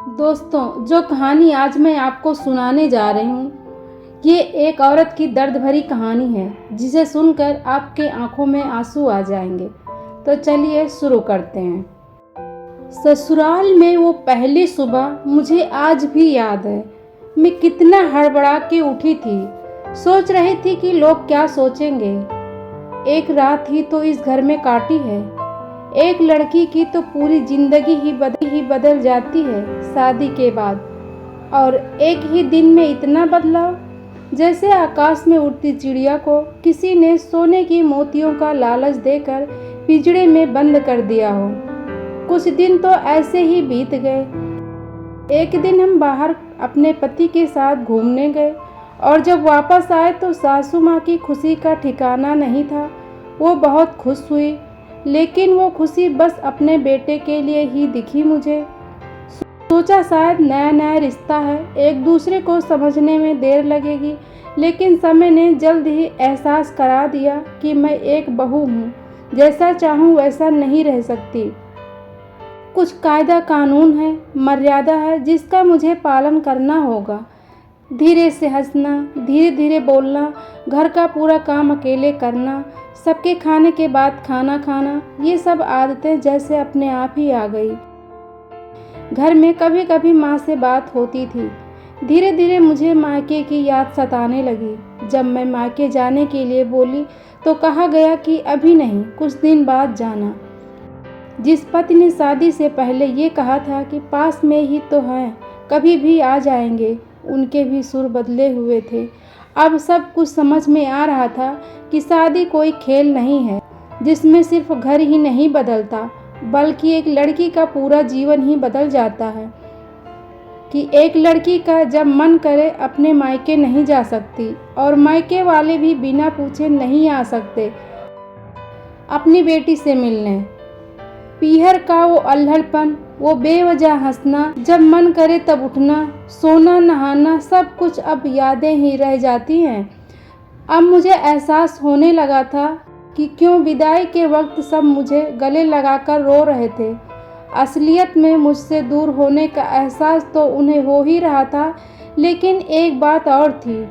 दोस्तों, जो कहानी आज मैं आपको सुनाने जा रही हूँ, ये एक औरत की दर्द भरी कहानी है जिसे सुनकर आपके आंखों में आंसू आ जाएंगे। तो चलिए शुरू करते हैं। ससुराल में वो पहली सुबह मुझे आज भी याद है। मैं कितना हड़बड़ा के उठी थी। सोच रही थी कि लोग क्या सोचेंगे। एक रात ही तो इस घर में काटी है। एक लड़की की तो पूरी जिंदगी ही बदल जाती है शादी के बाद, और एक ही दिन में इतना बदलाव, जैसे आकाश में उड़ती चिड़िया को किसी ने सोने की मोतियों का लालच देकर पिंजरे में बंद कर दिया हो। कुछ दिन तो ऐसे ही बीत गए। एक दिन हम बाहर अपने पति के साथ घूमने गए और जब वापस आए तो सासू माँ की खुशी का ठिकाना नहीं था। वो बहुत खुश हुई, लेकिन वो खुशी बस अपने बेटे के लिए ही दिखी मुझे। सोचा शायद नया नया रिश्ता है, एक दूसरे को समझने में देर लगेगी, लेकिन समय ने जल्द ही एहसास करा दिया कि मैं एक बहू हूँ, जैसा चाहूँ वैसा नहीं रह सकती। कुछ कायदा कानून है, मर्यादा है जिसका मुझे पालन करना होगा। धीरे से हंसना, धीरे धीरे बोलना, घर का पूरा काम अकेले करना, सबके खाने के बाद खाना खाना, ये सब आदतें जैसे अपने आप ही आ गई। घर में कभी कभी माँ से बात होती थी। धीरे धीरे मुझे मायके की याद सताने लगी। जब मैं मायके जाने के लिए बोली तो कहा गया कि अभी नहीं, कुछ दिन बाद जाना। जिस पति ने शादी से पहले ये कहा था कि पास में ही तो हैं, कभी भी आ जाएंगे, उनके भी सुर बदले हुए थे। अब सब कुछ समझ में आ रहा था कि शादी कोई खेल नहीं है जिसमें सिर्फ घर ही नहीं बदलता, बल्कि एक लड़की का पूरा जीवन ही बदल जाता है। कि एक लड़की का जब मन करे अपने मायके नहीं जा सकती, और मायके वाले भी बिना पूछे नहीं आ सकते अपनी बेटी से मिलने। पीहर का वो अल्हड़पन, वो बेवजह हंसना, जब मन करे तब उठना, सोना नहाना, सब कुछ अब यादें ही रह जाती हैं। अब मुझे एहसास होने लगा था कि क्यों विदाई के वक्त सब मुझे गले लगाकर रो रहे थे। असलियत में मुझसे दूर होने का एहसास तो उन्हें हो ही रहा था, लेकिन एक बात और थी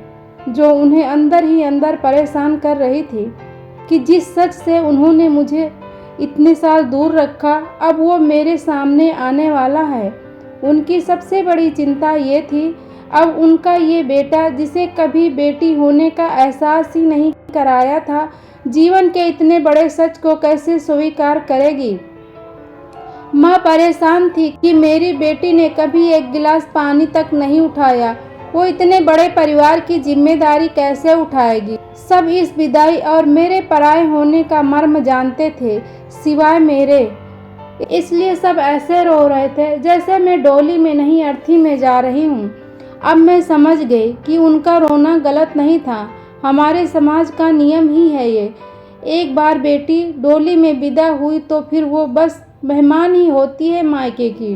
जो उन्हें अंदर ही अंदर परेशान कर रही थी कि जिस सच से उन्होंने मुझे इतने साल दूर रखा, अब वो मेरे सामने आने वाला है। उनकी सबसे बड़ी चिंता ये थी, अब उनका ये बेटा, जिसे कभी बेटी होने का एहसास ही नहीं कराया था, जीवन के इतने बड़े सच को कैसे स्वीकार करेगी। माँ परेशान थी कि मेरी बेटी ने कभी एक गिलास पानी तक नहीं उठाया, वो इतने बड़े परिवार की जिम्मेदारी कैसे उठाएगी। सब इस विदाई और मेरे पराये होने का मर्म जानते थे, सिवाय मेरे। इसलिए सब ऐसे रो रहे थे जैसे मैं डोली में नहीं, अर्थी में जा रही हूँ। अब मैं समझ गई कि उनका रोना गलत नहीं था, हमारे समाज का नियम ही है ये। एक बार बेटी डोली में विदा हुई तो फिर वो बस मेहमान ही होती है मायके की।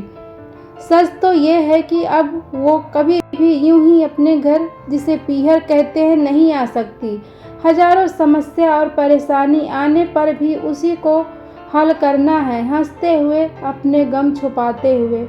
सच तो ये है कि अब वो कभी भी यूं ही अपने घर, जिसे पीहर कहते हैं, नहीं आ सकती। हजारों समस्या और परेशानी आने पर भी उसी को हल करना है, हंसते हुए, अपने गम छुपाते हुए।